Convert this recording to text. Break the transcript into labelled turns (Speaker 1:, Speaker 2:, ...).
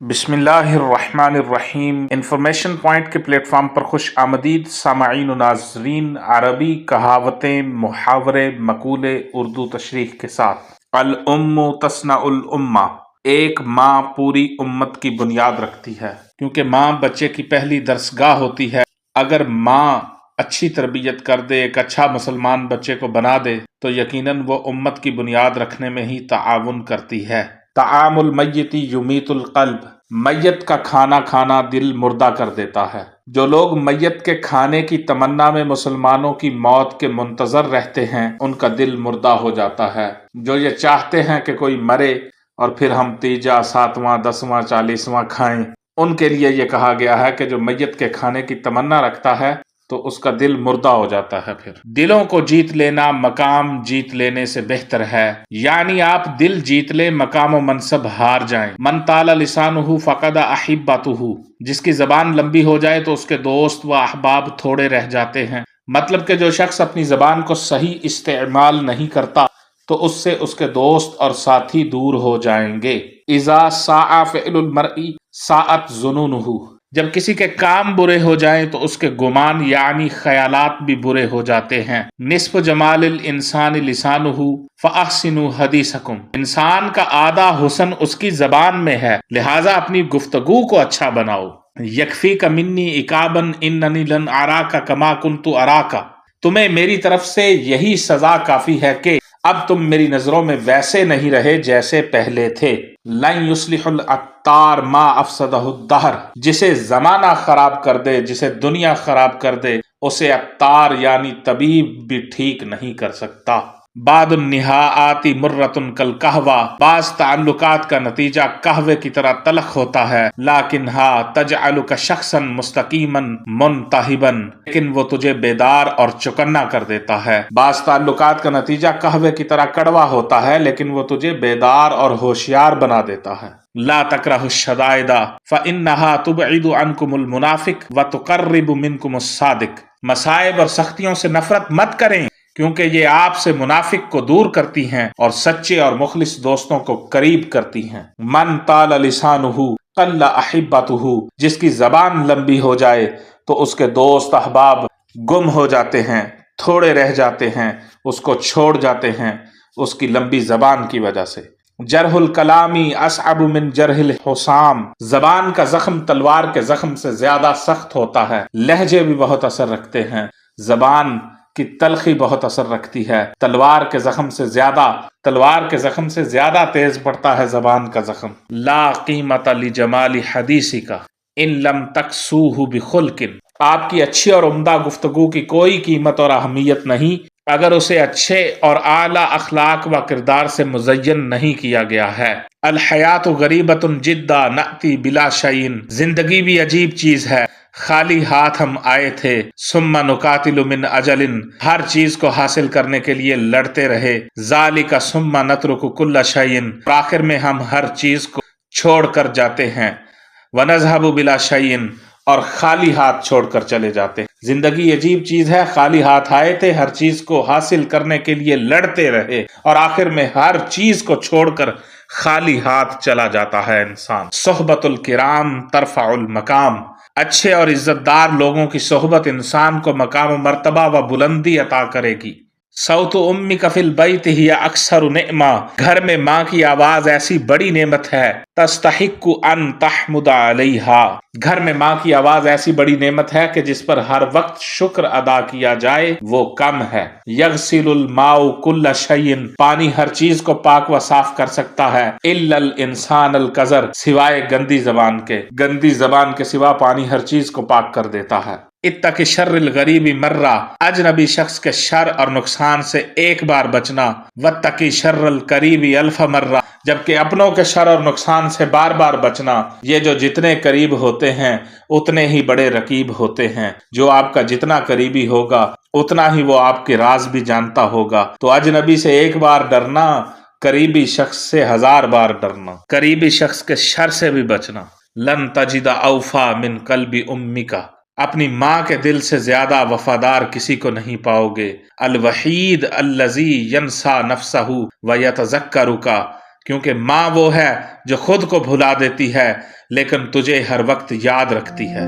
Speaker 1: بسم اللہ الرحمن الرحیم۔ انفارمیشن پوائنٹ کے پلیٹ فارم پر خوش آمدید سامعین و ناظرین۔ عربی کہاوتیں، محاورے، مقولے اردو تشریح کے ساتھ۔ الام تصنع الامہ، ایک ماں پوری امت کی بنیاد رکھتی ہے، کیونکہ ماں بچے کی پہلی درسگاہ ہوتی ہے۔ اگر ماں اچھی تربیت کر دے، ایک اچھا مسلمان بچے کو بنا دے، تو یقیناً وہ امت کی بنیاد رکھنے میں ہی تعاون کرتی ہے۔ طعام المیت یمیت القلب، میت کا کھانا کھانا دل مردہ کر دیتا ہے۔ جو لوگ میت کے کھانے کی تمنا میں مسلمانوں کی موت کے منتظر رہتے ہیں، ان کا دل مردہ ہو جاتا ہے۔ جو یہ چاہتے ہیں کہ کوئی مرے اور پھر ہم تیجا، ساتواں، 10واں، 40واں کھائیں، ان کے لیے یہ کہا گیا ہے کہ جو میت کے کھانے کی تمنا رکھتا ہے تو اس کا دل مردہ ہو جاتا ہے۔ پھر دلوں کو جیت لینا مقام جیت لینے سے بہتر ہے، یعنی آپ دل جیت لیں، مقام و منصب ہار جائیں۔ من طال لسانہ فقد احبتہ، جس کی زبان لمبی ہو جائے تو اس کے دوست و احباب تھوڑے رہ جاتے ہیں۔ مطلب کہ جو شخص اپنی زبان کو صحیح استعمال نہیں کرتا تو اس سے اس کے دوست اور ساتھی دور ہو جائیں گے۔ اذا ساء فعل المرء ساءت ظنونہ، جب کسی کے کام برے ہو جائیں تو اس کے گمان یعنی خیالات بھی برے ہو جاتے ہیں۔ نصف جمال الانسان لسانہ فاحسنوا حدیثکم، انسان کا آدھا حسن اس کی زبان میں ہے، لہٰذا اپنی گفتگو کو اچھا بناؤ۔ یکفیک منی عقابا اننی لن اراک کما کنت اراک، تمہیں میری طرف سے یہی سزا کافی ہے کہ اب تم میری نظروں میں ویسے نہیں رہے جیسے پہلے تھے۔ لن یصلح العطار ما افسدہ الدہر، جسے زمانہ خراب کر دے، جسے دنیا خراب کر دے، اسے عطار یعنی طبیب بھی ٹھیک نہیں کر سکتا۔ بعد النہاءات مرۃ کالقہوہ، بعض تعلقات کا نتیجہ قہوے کی طرح تلخ ہوتا ہے، لیکنھا تجعلک شخصا مستقیما منتہبا، لیکن وہ تجھے بیدار اور چوکنا کر دیتا ہے۔ بعض تعلقات کا نتیجہ قہوے کی طرح کڑوا ہوتا ہے، لیکن وہ تجھے بیدار اور ہوشیار بنا دیتا ہے۔ لا تکرہوا الشدائد فانھا تبعد عنکم المنافق وتقرب منکم الصادق، مصائب اور سختیوں سے نفرت مت کریں، کیونکہ یہ آپ سے منافق کو دور کرتی ہیں اور سچے اور مخلص دوستوں کو قریب کرتی ہیں۔ من طال لسانہ قل احبتہ، جس کی زبان لمبی ہو جائے تو اس کے دوست احباب گم ہو جاتے ہیں، تھوڑے رہ جاتے ہیں، اس کو چھوڑ جاتے ہیں اس کی لمبی زبان کی وجہ سے۔ جرح الکلامی اصعب من جرح الحسام، زبان کا زخم تلوار کے زخم سے زیادہ سخت ہوتا ہے۔ لہجے بھی بہت اثر رکھتے ہیں، زبان کی تلخی بہت اثر رکھتی ہے، تلوار کے زخم سے زیادہ تیز پڑتا ہے زبان کا زخم۔ لا قیمت لجمال حدیثک ان لم تکسوہ بخلق، آپ کی اچھی اور عمدہ گفتگو کی کوئی قیمت اور اہمیت نہیں اگر اسے اچھے اور اعلیٰ اخلاق و کردار سے مزین نہیں کیا گیا ہے۔ الحیات غریبۃ جدا نأتی بلا شیء، زندگی بھی عجیب چیز ہے، خالی ہاتھ ہم آئے تھے۔ ثم نقاتل من اجل، ہر چیز کو حاصل کرنے کے لیے لڑتے رہے۔ ذالک ثم نترک کل شیء، آخر میں ہم ہر چیز کو چھوڑ کر جاتے ہیں۔ ونذهب بلا شیء، اور خالی ہاتھ چھوڑ کر چلے جاتے ہیں۔ زندگی عجیب چیز ہے، خالی ہاتھ آئے تھے، ہر چیز کو حاصل کرنے کے لیے لڑتے رہے اور آخر میں ہر چیز کو چھوڑ کر خالی ہاتھ چلا جاتا ہے انسان۔ صحبت الکرام ترفع المقام، اچھے اور عزت دار لوگوں کی صحبت انسان کو مقام و مرتبہ و بلندی عطا کرے گی۔ صوت امک فی البیت ہی اکثر نعمہ، گھر میں ماں کی آواز ایسی بڑی نعمت ہے، تستحق ان تحمد علیہا، گھر میں ماں کی آواز ایسی بڑی نعمت ہے کہ جس پر ہر وقت شکر ادا کیا جائے وہ کم ہے۔ یغسل الماء کل شیء، پانی ہر چیز کو پاک و صاف کر سکتا ہے، الا الانسان القذر، سوائے گندی زبان کے، گندی زبان کے سوا پانی ہر چیز کو پاک کر دیتا ہے۔ اتق شر الغریب مرہ، اجنبی شخص کے شر اور نقصان سے ایک بار بچنا، واتقی شر القریب الف مرہ، جبکہ اپنوں کے شر اور نقصان سے بار بار بچنا۔ یہ جو جتنے قریب ہوتے ہیں اتنے ہی بڑے رقیب ہوتے ہیں، جو آپ کا جتنا قریبی ہوگا اتنا ہی وہ آپ کے راز بھی جانتا ہوگا۔ تو اجنبی سے ایک بار ڈرنا، قریبی شخص سے 1000 بار ڈرنا، قریبی شخص کے شر سے بھی بچنا۔ لن تجد اوفا من قلب امک، اپنی ماں کے دل سے زیادہ وفادار کسی کو نہیں پاؤ گے۔ الوحید الذی ینسیٰ نفسہ ویتذکرک، کیونکہ ماں وہ ہے جو خود کو بھلا دیتی ہے لیکن تجھے ہر وقت یاد رکھتی ہے۔